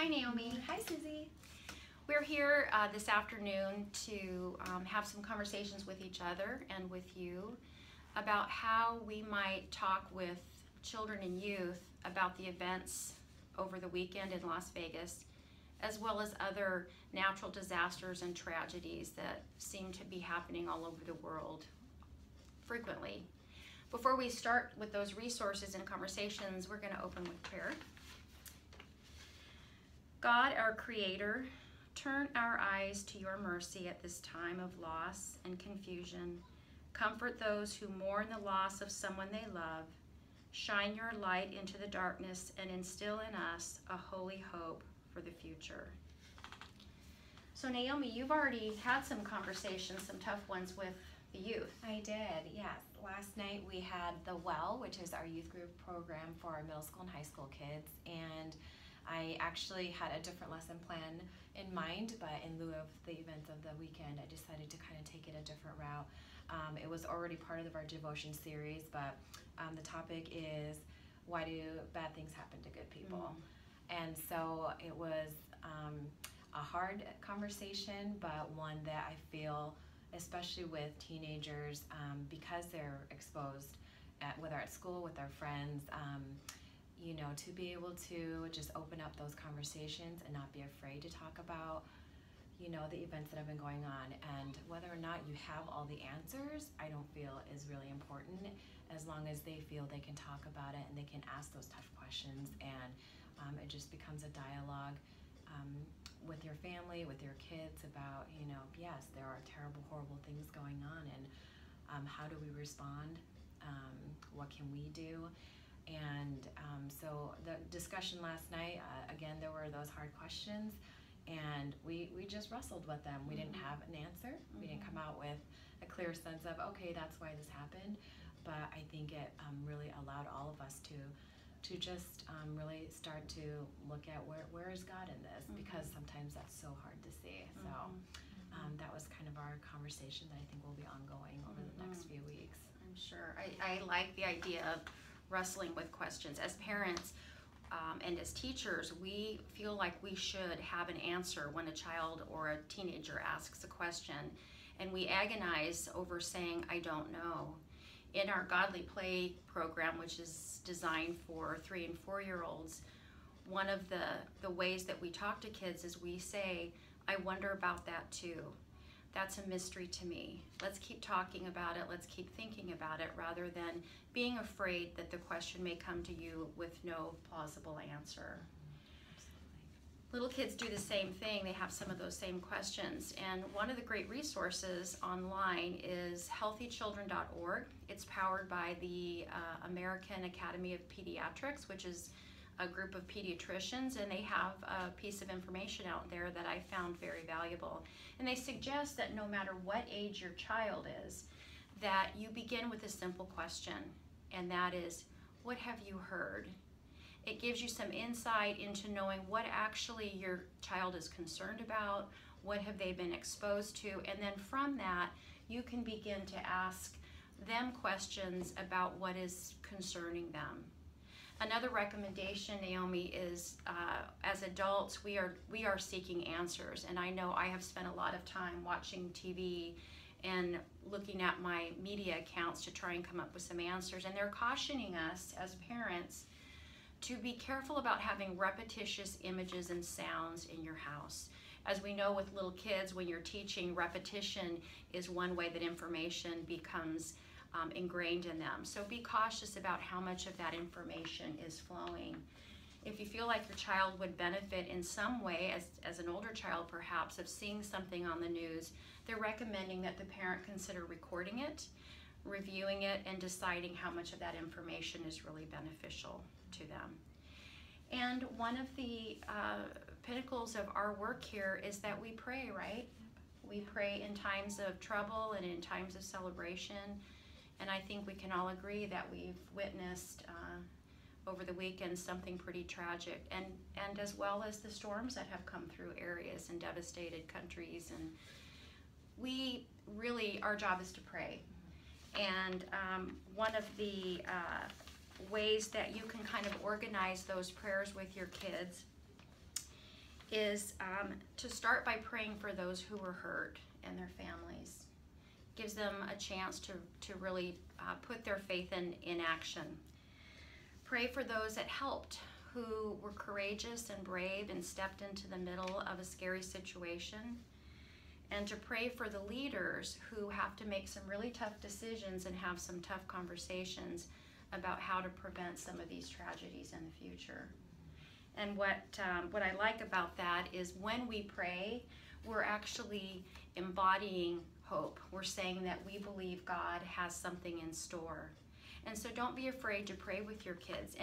Hi Naomi. Hi Susie. We're here this afternoon to have some conversations with each other and with you about how we might talk with children and youth about the events over the weekend in Las Vegas, as well as other natural disasters and tragedies that seem to be happening all over the world frequently. Before we start with those resources and conversations, we're going to open with prayer. God, our Creator, turn our eyes to your mercy at this time of loss and confusion. Comfort those who mourn the loss of someone they love. Shine your light into the darkness and instill in us a holy hope for the future. So Naomi, you've already had some conversations, some tough ones with the youth. I did, yes. Last night we had the Well, which is our youth group program for our middle school and high school kids, and I actually had a different lesson plan in mind, but in lieu of the events of the weekend, I decided to kind of take it a different route. It was already part of our devotion series, but the topic is, why do bad things happen to good people? And so it was a hard conversation, but one that I feel, especially with teenagers, because they're exposed, whether at school, with their friends, you know, to be able to just open up those conversations and not be afraid to talk about, you know, the events that have been going on. And whether or not you have all the answers, I don't feel is really important, as long as they feel they can talk about it and they can ask those tough questions, and it just becomes a dialogue with your family, with your kids about, you know, yes, there are terrible, horrible things going on, and how do we respond? What can we do? And so the discussion last night, again, there were those hard questions, and we just wrestled with them. We didn't have an answer. We didn't come out with a clear sense of, okay, that's why this happened. But I think it really allowed all of us to just really start to look at where is God in this, because sometimes that's so hard to see. So that was kind of our conversation that I think will be ongoing over the next few weeks. I'm sure. I like the idea of wrestling with questions. As parents and as teachers, we feel like we should have an answer when a child or a teenager asks a question, and we agonize over saying, I don't know. In our Godly Play program, which is designed for 3- and 4-year-olds, one of the ways that we talk to kids is we say, I wonder about that too. That's a mystery to me. Let's keep talking about it. Let's keep thinking about it, rather than being afraid that the question may come to you with no plausible answer. Little kids do the same thing. They have some of those same questions. And one of the great resources online is HealthyChildrenorg. It's powered by the American Academy of Pediatrics, which is a group of pediatricians, and they have a piece of information out there that I found very valuable. And they suggest that no matter what age your child is, that you begin with a simple question, and that is, what have you heard? It gives you some insight into knowing what actually your child is concerned about, what have they been exposed to, and then from that, you can begin to ask them questions about what is concerning them. Another recommendation, Naomi, is as adults, we are seeking answers. And I know I have spent a lot of time watching TV and looking at my media accounts to try and come up with some answers. And they're cautioning us as parents to be careful about having repetitious images and sounds in your house. As we know with little kids, when you're teaching, repetition is one way that information becomes ingrained in them. So be cautious about how much of that information is flowing. If you feel like your child would benefit in some way, as an older child perhaps, of seeing something on the news, they're recommending that the parent consider recording it, reviewing it, and deciding how much of that information is really beneficial to them. And one of the pinnacles of our work here is that we pray, right? We pray in times of trouble and in times of celebration. And I think we can all agree that we've witnessed over the weekend something pretty tragic, and as well as the storms that have come through areas and devastated countries. And we really, our job is to pray. And one of the ways that you can kind of organize those prayers with your kids is to start by praying for those who were hurt and their families. Gives them a chance to really put their faith in action. Pray for those that helped, who were courageous and brave and stepped into the middle of a scary situation. And to pray for the leaders who have to make some really tough decisions and have some tough conversations about how to prevent some of these tragedies in the future. And what I like about that is when we pray, we're actually embodying hope. We're saying that we believe God has something in store. And so don't be afraid to pray with your kids,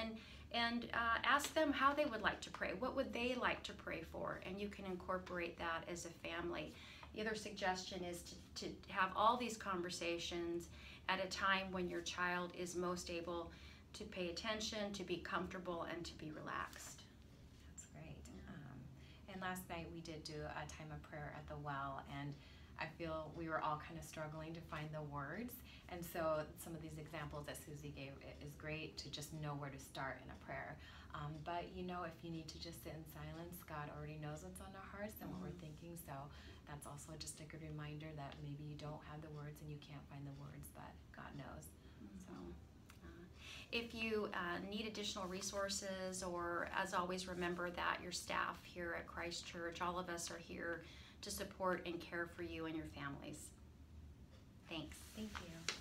and ask them how they would like to pray. What would they like to pray for? And you can incorporate that as a family. The other suggestion is to have all these conversations at a time when your child is most able to pay attention, to be comfortable, and to be relaxed. That's great. And last night we did do a time of prayer at the well, and I feel we were all kind of struggling to find the words. And so some of these examples that Susie gave, it is great to just know where to start in a prayer. But you know, if you need to just sit in silence, God already knows what's on our hearts and what we're thinking. So that's also just a good reminder that maybe you don't have the words and you can't find the words, but God knows. So if you need additional resources, or as always, remember that your staff here at Christ Church, all of us are here to support and care for you and your families. Thanks. Thank you.